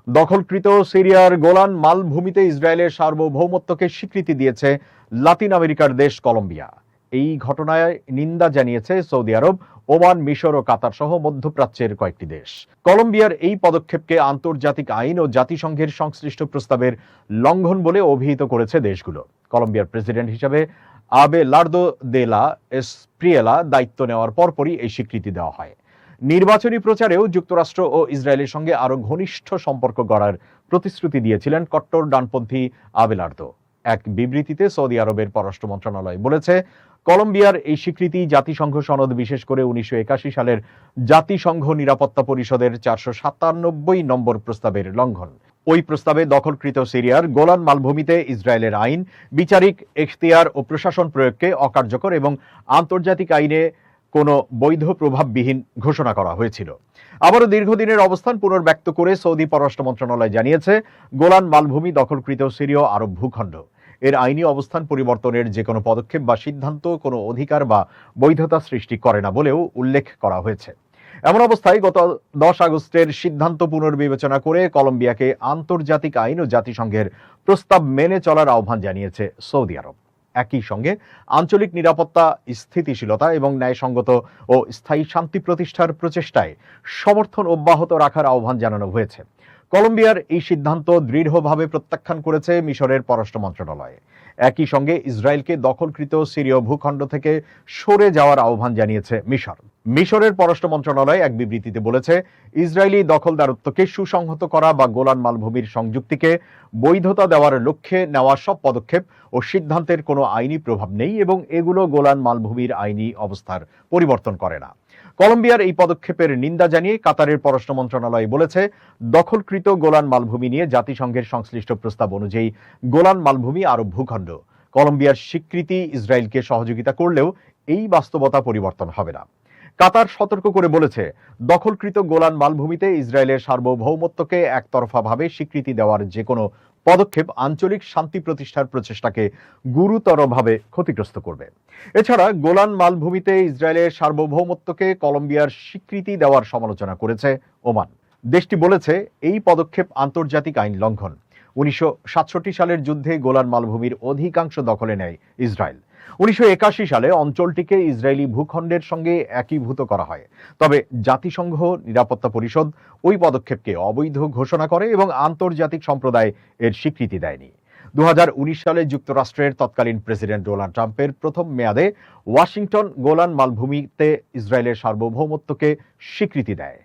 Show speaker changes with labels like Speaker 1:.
Speaker 1: দখলকৃত সিরিয়ার গোলান মালভূমিতে ইসরায়েলের সার্বভৌমত্বকে স্বীকৃতি দিয়েছে লাতিন আমেরিকার দেশ কলম্বিয়া। এই ঘটনায় নিন্দা জানিয়েছে সৌদি আরব, ওমান, মিশর ও কাতার সহ মধ্যপ্রাচ্যের কয়েকটি দেশ। কলম্বিয়ার এই পদক্ষেপকে আন্তর্জাতিক আইন ও জাতিসংঘের সংশ্লিষ্ট প্রস্তাবের লঙ্ঘন বলে অভিহিত করেছে দেশগুলো। কলম্বিয়ার প্রেসিডেন্ট হিসেবে আবেলার্দো দে লা এসপ্রিয়েলা দায়িত্ব নেওয়ার পরপরই এই স্বীকৃতি দেওয়া হয়। নির্বাচনী প্রচারেও যুক্তরাষ্ট্র ও ইসরায়েলের সঙ্গে আরো ঘনিষ্ঠ সম্পর্ক গড়ার প্রতিশ্রুতি দিয়েছিলেন কট্টর ডানপন্থী আবেলার্দো। এক বিবৃতিতে সৌদি আরবের পররাষ্ট্র মন্ত্রণালয় বলেছে, কলম্বিয়ার এই স্বীকৃতি জাতিসংঘ সনদ, বিশেষ করে 1981 সালের জাতিসংঘ নিরাপত্তা পরিষদের 497 নম্বর প্রস্তাবের লঙ্ঘন। ওই প্রস্তাবে দখলকৃত সিরিয়ার গোলান মালভূমিতে ইসরায়েলের আইন, বিচারিক এখতিয়ার ও প্রশাসন প্রয়োগকে অকার্যকর এবং আন্তর্জাতিক আইনে কোনো বৈধ প্রভাববিহীন ঘোষণা করা হয়েছিল। আবারও দীর্ঘদিনের অবস্থান পুনর্ব্যক্ত করে সৌদি পররাষ্ট্র মন্ত্রণালয় জানিয়েছে, গোলান মালভূমি দখলকৃত সিরীয় আরব ভূখণ্ড। এর আইনি অবস্থান পরিবর্তনের যে কোনো পদক্ষেপ বা সিদ্ধান্ত কোনো অধিকার বা বৈধতা সৃষ্টি করে না বলেও উল্লেখ করা হয়েছে। এমন অবস্থায় গত 10 আগস্টের সিদ্ধান্ত পুনর্বিবেচনা করে কলম্বিয়াকে আন্তর্জাতিক আইন ও জাতিসংঘের প্রস্তাব মেনে চলার আহ্বান জানিয়েছে সৌদি আরব। একই সঙ্গে আঞ্চলিক নিরাপত্তা, স্থিতিশীলতা এবং ন্যায়সঙ্গত ও স্থায়ী শান্তি প্রতিষ্ঠার প্রচেষ্টায় সমর্থন অব্যাহত রাখার আহ্বান জানানো হয়েছে। কলম্বিয়ার এই সিদ্ধান্ত দৃঢ়ভাবে প্রত্যাখ্যান করেছে মিশরের পররাষ্ট্র মন্ত্রণালয়। একই সঙ্গে ইসরায়েলকে দখলকৃত সিরীয় ভূখণ্ড থেকে সরে যাওয়ার আহ্বান জানিয়েছে মিশর। মিশরের পররাষ্ট্র মন্ত্রণালয় এক বিবৃতিতে বলেছে, ইসরায়েলি দখলদারত্বকে সুসংহত করা বা গোলান মালভূমির সংযুক্তিকে বৈধতা দেওয়ার লক্ষ্যে নেওয়া সব পদক্ষেপ ও সিদ্ধান্তের কোনো আইনি প্রভাব নেই এবং এগুলো গোলান মালভূমির আইনি অবস্থার পরিবর্তন করে না। কলম্বিয়ার এই পদক্ষেপের নিন্দা জানিয়ে কাতারের পররাষ্ট্র মন্ত্রণালয় বলেছে, দখলকৃত গোলান মালভূমি নিয়ে জাতিসংঘের সংশ্লিষ্ট প্রস্তাব অনুযায়ী গোলান মালভূমি আরব ভূখণ্ড। কলম্বিয়ার স্বীকৃতি ইসরায়েলকে সহযোগিতা করলেও এই বাস্তবতা পরিবর্তন হবে না। কাতার সতর্ক করে বলেছে, দখলকৃত গোলান মালভূমিতে ইসরায়েলের সার্বভৌমত্বকে একতরফাভাবে স্বীকৃতি দেওয়ার যে কোনো পদক্ষেপ আঞ্চলিক শান্তি প্রতিষ্ঠার প্রচেষ্টাকে গুরুতরভাবে ক্ষতিগ্রস্ত করবে। এছাড়া গোলান মালভূমিতে ইসরায়েলের সার্বভৌমত্বকে কলম্বিয়ার স্বীকৃতি দেওয়ার সমালোচনা করেছে ওমান। দেশটি বলেছে, এই পদক্ষেপ আন্তর্জাতিক আইন লঙ্ঘন। 1967 সালের যুদ্ধে গোলান মালভূমির অধিকাংশ দখলে নেয় ইসরায়েল। 1981 সালে অঞ্চলটিকে ইসরায়েলি ভূখণ্ডের সঙ্গে একীভূত করা হয়। তবে জাতিসংঘ নিরাপত্তা পরিষদ ওই পদক্ষেপকে অবৈধ ঘোষণা করে এবং আন্তর্জাতিক সম্প্রদায় এর স্বীকৃতি দেয়নি। 2019 সালে যুক্তরাষ্ট্রের তৎকালীন প্রেসিডেন্ট ডোনাল্ড ট্রাম্পের প্রথম মেয়াদে ওয়াশিংটন গোলান মালভূমিতে ইসরায়েলের সার্বভৌমত্বকে স্বীকৃতি দেয়।